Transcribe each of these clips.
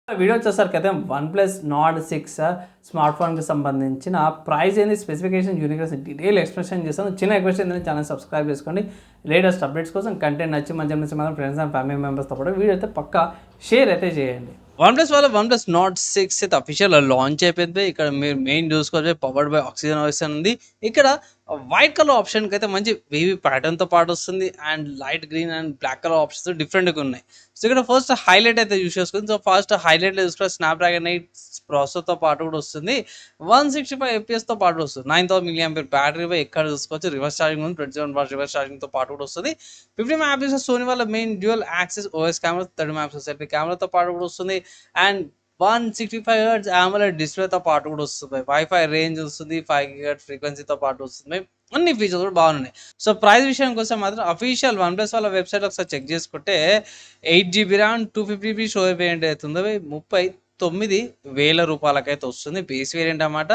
Video వచ్చేసరికి అయితే OnePlus Nord 6 smart ఫోన్కి సంబంధించిన ప్రైస్ ఏంది, స్పెసిఫికేషన్, యూనిక్నెస్ డీటెయిల్ ఎక్స్ప్లెనేషన్ చేస్తాను. చిన్న రిక్వెస్ట్ ఏంటంటే ఛానల్ సబ్స్క్రైబ్ చేసుకోండి. లేటెస్ట్ అప్డేట్స్ కోసం కంటెంట్ నచ్చి మంచి మాత్రం ఫ్రెండ్స్ అండ్ ఫ్యామిలీ మెంబర్స్తో పాటు వీడియో అయితే పక్కా షేర్ అయితే చేయండి. వన్ ప్లస్ నాట్ 6 అయితే అఫీషియల్ లాంచ్ అయిపోయింది. ఇక్కడ మీరు మెయిన్ చూసుకోవచ్చు, పవర్డ్ బై ఆక్సిజన్ వాయిస్ అని ఉంది. ఇక్కడ వైట్ కలర్ ఆప్షన్కి అయితే మంచి వేవీ ప్యాటర్న్తో పాటు వస్తుంది. And light green and black colour options డిఫరెంట్గా ఉన్నాయి. సో ఇక్కడ ఫస్ట్ హైలైట్ అయితే యూస్ చేసుకుంది. సో ఫస్ట్ హైలైట్ చూసుకుంటే స్నాప్డ్రాగన్ 8 ప్రాసెసర్తో పాటు కూడా వస్తుంది. 165 FPS తో పాటు వస్తుంది. 9000 mAh బ్యాటరీ పై ఎక్కడ చూసుకోవచ్చు. రివర్స్ ఛార్జింగ్ ఉంది. 27 వాట్స్ రివర్స్ ఛార్జింగ్తో పాటు కూడా వస్తుంది. 50 MP సోనీ వాళ్ళ main dual access OS camera, 30 MP selfie కెమెరాతో పాటు కూడా వస్తుంది. అండ్ 165 Hz AMOLED డిస్ప్లేతో పాటు కూడా వస్తుంది. వైఫై రేంజ్ వస్తుంది. 5 GHz ఫ్రీక్వెన్సీతో పాటు వస్తుంది. అన్ని ఫీచర్స్ కూడా బాగున్నాయి. సో ప్రైస్ విషయానికి వస్తే మాత్రం అఫీషియల్ OnePlus వాళ్ళ వెబ్సైట్ ఒకసారి చెక్ చేసుకుంటే 8GB RAM 250GB storage variant అవుతుంది. 39,000 రూపాయలకైతే వస్తుంది బేస్ వేరియంట్ అన్నమాట.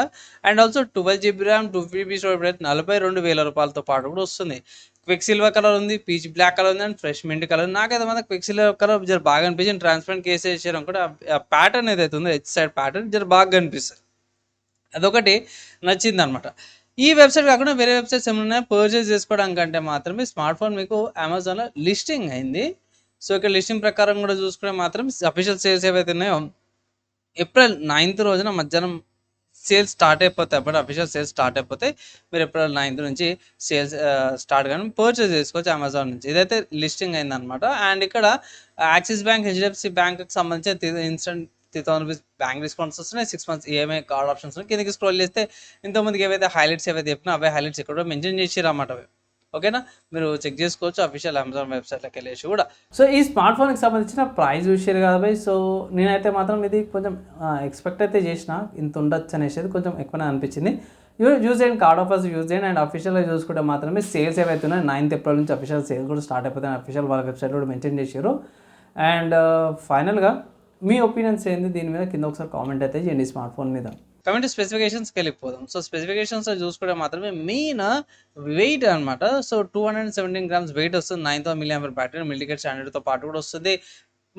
And also 12GB RAM 250GB storage variant 42,000 రూపాయలతో పాటు కూడా వస్తుంది. క్విక్ సిల్వర్ కలర్ ఉంది, పీచ్ బ్లాక్ కలర్ ఉంది, అండ్ ఫ్రెష్ మింట్ కలర్. నాకైతే మాత్రం క్విక్ సిల్వర్ కలర్ జర బాగా అనిపించింది. ట్రాన్స్పరెంట్ కేసు వేసారు అనుకుంటే ఆ ప్యాటర్న్ ఏదైతే ఉందో హెచ్ సైడ్ ప్యాటర్న్ జర బాగా కనిపిస్తుంది. అదొకటి నచ్చింది అనమాట. ఈ వెబ్సైట్ కాకుండా వేరే వెబ్సైట్స్ ఏమైనా పర్చేస్ చేసుకోవడానికంటే మాత్రమే స్మార్ట్ ఫోన్ మీకు అమెజాన్లో లిస్టింగ్ అయింది. సో ఇక్కడ లిస్టింగ్ ప్రకారం కూడా చూసుకుంటే మాత్రం అఫీషియల్ సేల్స్ ఏవైతే ఉన్నాయో ఏప్రిల్ 9th రోజున మధ్యాహ్నం సేల్స్ స్టార్ట్ అయిపోతాయి. అప్పుడు అఫీషియల్ సేల్స్ స్టార్ట్ అయిపోతాయి. మీరు ఏప్రిల్ 9th నుంచి సేల్స్ స్టార్ట్ కానీ పర్చేస్ చేసుకోవచ్చు అమెజాన్ నుంచి. ఇదైతే లిస్టింగ్ అయిందనమాట. అండ్ ఇక్కడ యాక్సిస్ బ్యాంక్, హెచ్డిఎఫ్సి బ్యాంక్కి సంబంధించిన ఇన్స్టెంట్ 3,000 రూపీస్ బ్యాంక్ డిస్కౌంట్స్ వస్తున్నాయి. 6 months ఈఎంఐ కార్డ్ ఆప్షన్స్ ఉన్నాయి. కిందకి స్క్రోల్ చేస్తే ఇంతమందికి ఏవైతే హైలైట్స్ ఏవైతే చెప్పినా అవే హైలైట్స్ ఇక్కడ మెన్షన్ చేసిర్రు అన్నమాట. ఓకేనా, మీరు చెక్ చేసుకోవచ్చు అఫీషియల్ అమెజాన్ వెబ్సైట్లోకి వెళ్ళేసి కూడా. సో ఈ స్మార్ట్ ఫోన్కి సంబంధించిన ప్రైస్ విషయాలు కదా భయ్. సో నేనైతే మాత్రం ఇది కొంచెం ఎక్స్పెక్ట్ అయితే చేసిన, ఇంత ఉండొచ్చు అనేసి కొంచెం ఎక్కువనే అనిపించింది. యూజ్ చేయండి, కార్డ్ ఆఫర్స్ యూజ్ చేయండి. అండ్ అఫీషియల్గా చూసుకుంటే మాత్రమే సేల్స్ ఏవైతే ఉన్నాయో 9th April నుంచి అఫీషియల్ సేల్స్ కూడా స్టార్ట్ అయిపోతాయి. అఫీషియల్ వాళ్ళ వెబ్సైట్ కూడా మెన్షన్ చేశారు. అండ్ ఫైనల్గా మీ ఒపీనియన్స్ ఏంది దీని మీద కింద ఒకసారి కామెంట్ అయితే చేయండి స్మార్ట్ ఫోన్ మీద. కమింగ్ టు స్పెసిఫికేషన్స్కి వెళ్ళిపోదాం. సో స్పెసిఫికేషన్స్ చూసుకుంటే మాత్రమే మెయిన్ వెయిట్ అనమాట. సో 217 grams వెయిట్ వస్తుంది. 9,000 mAh బ్యాటరీ, మిల్టీకేట్ స్టాండర్డ్తో పాటు కూడా వస్తుంది.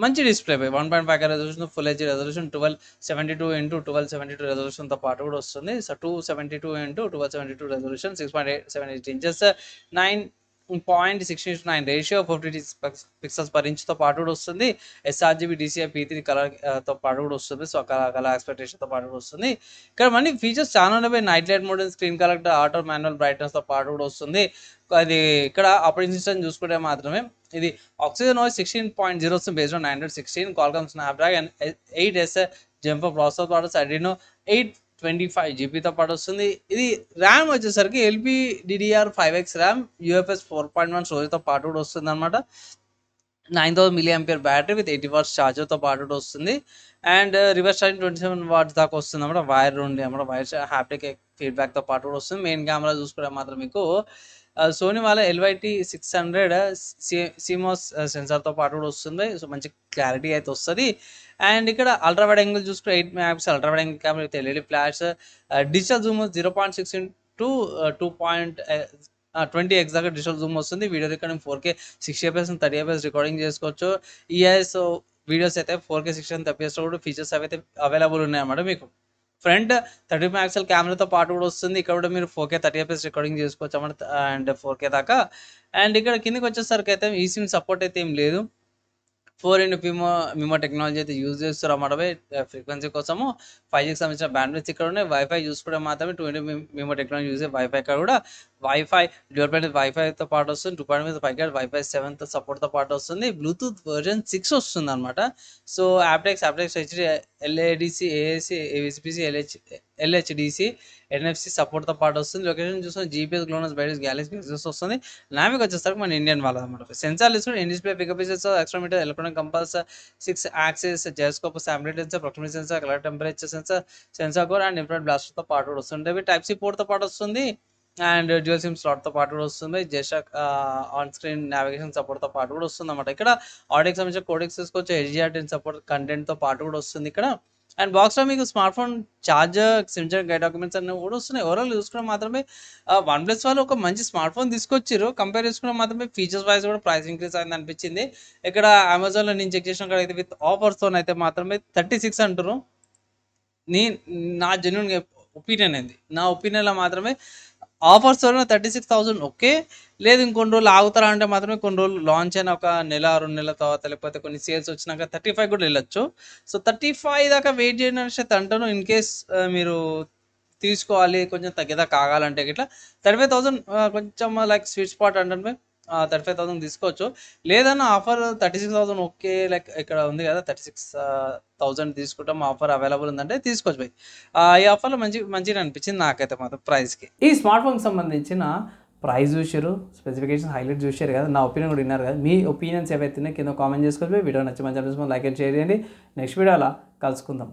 మంచి display 1.5K resolution, full HD resolution, 1272x1272 రెజల్యూషన్తో పాటు కూడా వస్తుంది. So 272x1272 resolution, 6.78 inches, 9.6:9 ratio, 50 pixels per ఇంచ్తో పాటు కూడా వస్తుంది. sRGB DCI P3 కలర్తో పాటు కూడా వస్తుంది. సో కలర్ ఎక్స్పెక్టేషన్తో పాటు కూడా వస్తుంది. ఇక్కడ మళ్ళీ ఫీచర్స్ చాలా ఉన్నాయి. Night light mode, screen collector, auto manual బ్రైట్నెస్తో పాటు కూడా వస్తుంది. అది ఇక్కడ ఆపరేటింగ్ సిస్టమ్ చూసుకుంటే మాత్రమే ఇది ఆక్సిజన్ OS 16.0 వస్తుంది based on 916, Qualcomm Snapdragon 8S jumper processor పాటు Adreno 825GB పాటు వస్తుంది. ఇది ర్యామ్ వచ్చేసరికి LPDDR5X ర్యామ్, UFS 4.1 స్టోరేజ్తో పాటు కూడా వస్తుంది అనమాట. 9,000 mAh బ్యాటరీ విత్ 80 watts ఛార్జర్తో పాటు కూడా వస్తుంది. అండ్ రివర్స్ ఛార్జింగ్ 27 watts దాకా వస్తుంది అన్నమాట. వైర్ ఉండి అన్నమాట, వైర్ హ్యాప్టిక్ ఫీడ్బ్యాక్తో పాటు కూడా వస్తుంది. మెయిన్ కెమెరా చూసుకుంటే మాత్రం మీకు సోనీ వాళ్ళ LYT 600 CMOS సెన్సార్తో పాటు కూడా వస్తుంది. సో మంచి క్లారిటీ అయితే వస్తుంది. అండ్ ఇక్కడ అల్ట్రా వైడ్ యాంగిల్ చూసుకుంటే 8 MP ultra wide angle camera with LED flash, digital Zoom 0.6 into 2.20x దాకా డిజిటల్ జూమ్ వస్తుంది. Video recording 4K 60 FPS 30 FPS recording చేసుకోవచ్చు. ఈఐఎస్ వీడియోస్ అయితే 4K 60 FPS కూడా ఫీచర్స్ అయితే అవైలబుల్ ఉన్నాయన్నమాట. మీకు ఫ్రంట్ 30 MP కెమెరాతో పాటు కూడా వస్తుంది. ఇక్కడ కూడా మీరు 4K 30 FPS రికార్డింగ్ చేసుకోవచ్చు అన్నమాట. అండ్ 4K దాకా. అండ్ ఇక్కడ కిందకి వచ్చేసరికి అయితే ఈ సిమ్ సపోర్ట్ అయితే ఏం లేదు. 4 మిమో టెక్నాలజీ అయితే యూజ్ చేస్తారు అన్నమాట. ఫ్రీక్వెన్సీ కోసము 5Gకి సంబంధించిన బ్యాండ్విడ్త్ ఇక్కడ ఉన్నాయి. వైఫై చూసుకుంటే మాత్రమే 20 మిమో టెక్నాలజీ యూజ్ వైఫై ఇక్కడ కూడా వైఫై డ్యూయల్ బ్యాండ్ వైఫైతో పాటు వస్తుంది. 2.5 GHz వైఫై 7 సపోర్ట్తో పాటు వస్తుంది. బ్లూటూత్ వర్జన్ 6 వస్తుంది అనమాట. So aptX HD, LADC, AAC, AVCPC, LHDC, NFC సపోర్ట్తో పాటు వస్తుంది. లొకేషన్ చూసుకుని GPS, గ్లోనస్, బైడస్, గ్యాలక్సీ వస్తుంది. నావిక్ వచ్చేసరికి మన ఇండియన్ వాళ్ళది అనమాట. సెన్సార్ తీసుకుని ఇన్ డిస్ప్లే పికప్ ఎక్స్ట్రోమీటర్, electronic compass, 6 axis gyroscope, sample sensor, proximity sensor, colour temperature sensor core and infrared బ్లాస్టర్తో పాటు కూడా వస్తుంది. Type-C పోర్ట్తో పాటు వస్తుంది. అండ్ డ్యూయల్ సిమ్ స్లాట్తో పాటు కూడా వస్తుంది. జెషాక్ ఆన్ స్క్రీన్ నావిగేషన్ సపోర్ట్తో పాటు కూడా వస్తుంది అనమాట. ఇక్కడ ఆడియోకి సంబంధించిన కోడెక్స్ తీసుకోవచ్చు. HDR10 సపోర్ట్ కంటెంట్తో పాటు కూడా వస్తుంది. ఇక్కడ అండ్ బాక్స్లో మీకు smart phone charger, SIM guide documents అన్నీ కూడా వస్తున్నాయి. ఓవరాల్ చూసుకున్న మాత్రమే వన్ ప్లస్ వాళ్ళు ఒక మంచి స్మార్ట్ ఫోన్ తీసుకొచ్చారు. కంపేర్ చేసుకున్న మాత్రమే ఫీచర్స్ వైజ్ కూడా ప్రైస్ ఇంక్రీజ్ అయింది అనిపించింది. ఇక్కడ అమెజాన్లో నేను చెక్ చేసిన అయితే విత్ ఆఫర్స్తో అయితే మాత్రమే 36 అంటారు. నీ నా జెన్యున్ ఒపీనియన్ ఏంది, నా ఒపీనియన్లో మాత్రమే ఆఫర్స్ 36,000 ఓకే. లేదు ఇంకొన్ని రోజులు ఆగుతారా అంటే మాత్రమే కొన్ని రోజులు లాంచ్ అయిన ఒక నెల 2 నెలల తర్వాత లేకపోతే కొన్ని సేల్స్ వచ్చినాక 35 కూడా వెళ్ళొచ్చు. సో 35 దాకా వెయిట్ చేయడం అనేసి అయితే అంటాను. ఇన్ కేస్ మీరు తీసుకోవాలి కొంచెం తగ్గేదాకా ఆగాలంటే గిట్లా 35,000 కొంచెం లైక్ స్వీట్ స్పాట్ అంటే 35,000 తీసుకోవచ్చు. లేదన్న ఆఫర్ 36,000 ఓకే. లైక్ ఇక్కడ ఉంది కదా 36,000 తీసుకుంటాం ఆఫర్ అవైలబుల్ ఉందంటే తీసుకోవచ్చు భయ్. ఈ ఆఫర్లో మంచిగా అనిపించింది నాకైతే మాత్రం ప్రైస్కి. ఈ స్మార్ట్ ఫోన్కి సంబంధించిన ప్రైస్ చూసారు, స్పెసిఫికేషన్ హైలైట్ చూసారు కదా, నా ఒపీనియన్ కూడా విన్నారు కదా. మీ ఒపీనియన్స్ ఏవైతే కింద కామెంట్ చేసుకోవచ్చు. వీడియో నచ్చి మంచి లైక్ అండ్ షేర్ చేయండి. నెక్స్ట్ వీడియో అలా కలుసుకుందాం.